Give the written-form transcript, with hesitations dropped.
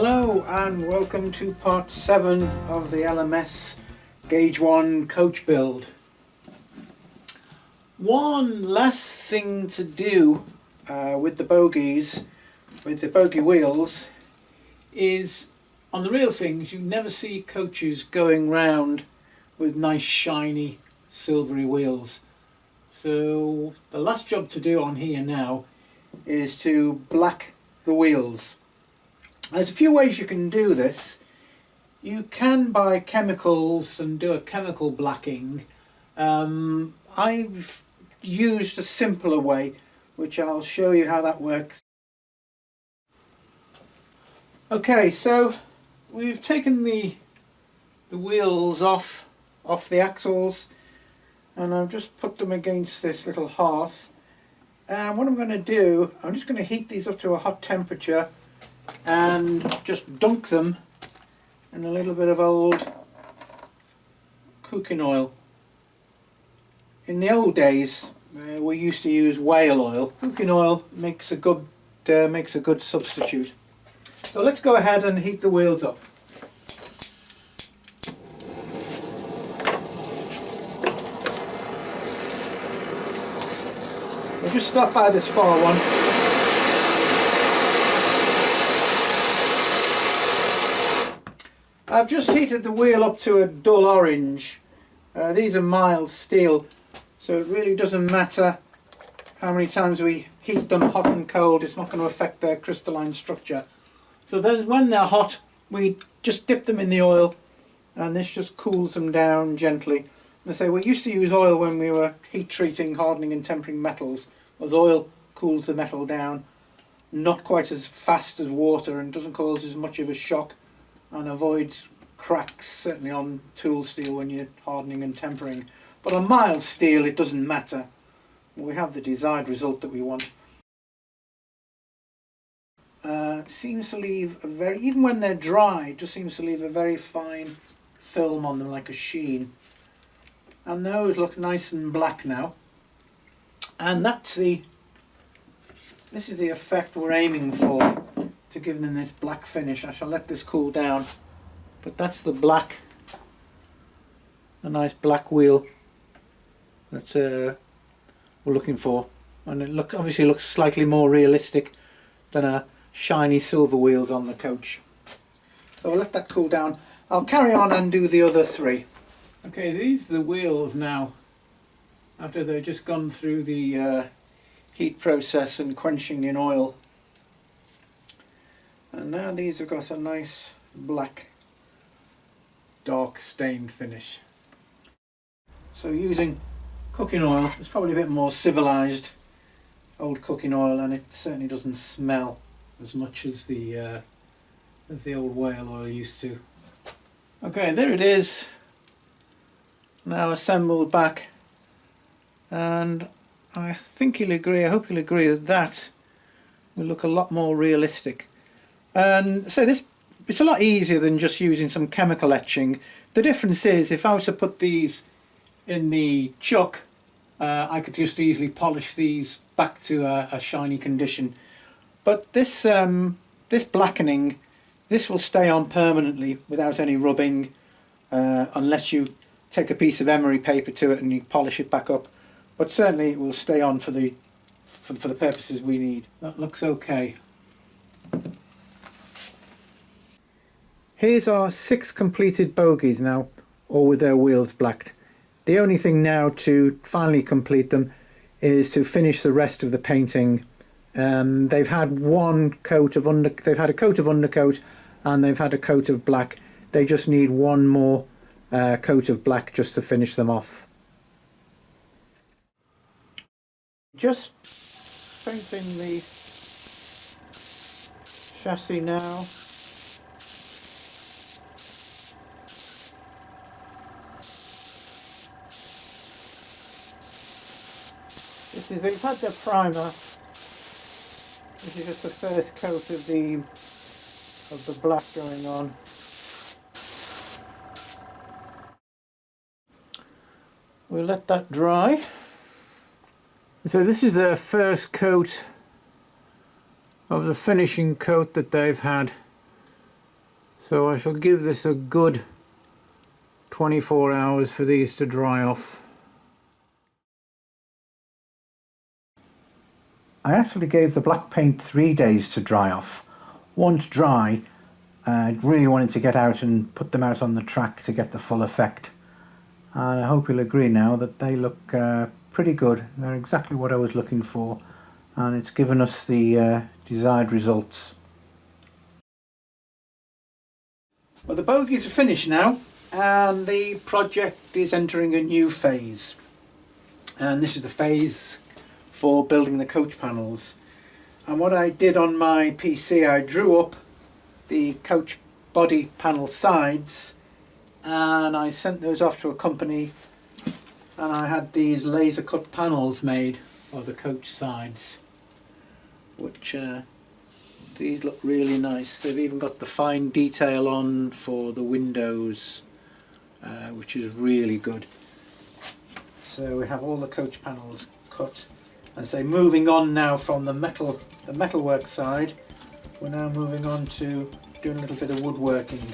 Hello and welcome to part 7 of the LMS Gauge 1 coach build. One last thing to do with the bogies, with the bogie wheels, is on the real things you never see coaches going round with nice shiny silvery wheels. So the last job to do on here now is to black the wheels. There's a few ways you can do this. You can buy chemicals and do a chemical blacking. I've used a simpler way, which I'll show you how that works. Okay, so we've taken the wheels off the axles, and I've just put them against this little hearth. And what I'm going to do, I'm just going to heat these up to a hot temperature and just dunk them in a little bit of old cooking oil. In the old days we used to use whale oil. Cooking oil makes a good substitute. So let's go ahead and heat the wheels up. We'll just stop by this far one. I've just heated the wheel up to a dull orange. These are mild steel, so it really doesn't matter how many times we heat them hot and cold, it's not going to affect their crystalline structure. So then when they're hot, we just dip them in the oil and this just cools them down gently. I say we used to use oil when we were heat treating, hardening and tempering metals, as oil cools the metal down, not quite as fast as water and doesn't cause as much of a shock, and avoids cracks, certainly on tool steel when you're hardening and tempering. But on mild steel it doesn't matter. We have the desired result that we want. Seems to leave a very, even when they're dry, it just seems to leave a very fine film on them, like a sheen. And those look nice and black now. And this is the effect we're aiming for, to give them this black finish. I shall let this cool down, but that's the black, a nice black wheel that we're looking for, and it obviously looks slightly more realistic than a shiny silver wheels on the coach. So I'll let that cool down. I'll carry on and do the other three. Okay, these are the wheels now after they've just gone through the heat process and quenching in oil. And now these have got a nice black dark stained finish. So using cooking oil, it's probably a bit more civilized old cooking oil, and it certainly doesn't smell as much as the old whale oil used to. Okay, there it is, now assembled back, and I think you'll agree, I hope you'll agree that will look a lot more realistic. And so it's a lot easier than just using some chemical etching. The difference is, if I was to put these in the chuck, I could just easily polish these back to a shiny condition. But this blackening, this will stay on permanently without any rubbing, unless you take a piece of emery paper to it and you polish it back up. But certainly it will stay on for the purposes we need. That looks okay. Here's our 6 completed bogies now, all with their wheels blacked. The only thing now to finally complete them is to finish the rest of the painting. They've had a coat of undercoat and they've had a coat of black. They just need one more coat of black just to finish them off. Just painting the chassis now. They've had their primer. This is just the first coat of the black going on. We'll let that dry. So this is their first coat of the finishing coat that they've had So I shall give this a good 24 hours for these to dry off. I actually gave the black paint 3 days to dry off. Once dry, I really wanted to get out and put them out on the track to get the full effect. And I hope you'll agree now that they look pretty good. They're exactly what I was looking for, and it's given us the desired results. Well, the bogies are finished now, and the project is entering a new phase. And this is the phase for building the coach panels. And what I did on my PC, I drew up the coach body panel sides, and I sent those off to a company, and I had these laser cut panels made of the coach sides, which these look really nice. They've even got the fine detail on for the windows, which is really good. So we have all the coach panels cut, and so moving on now from the metalwork side, we're now moving on to doing a little bit of woodworking.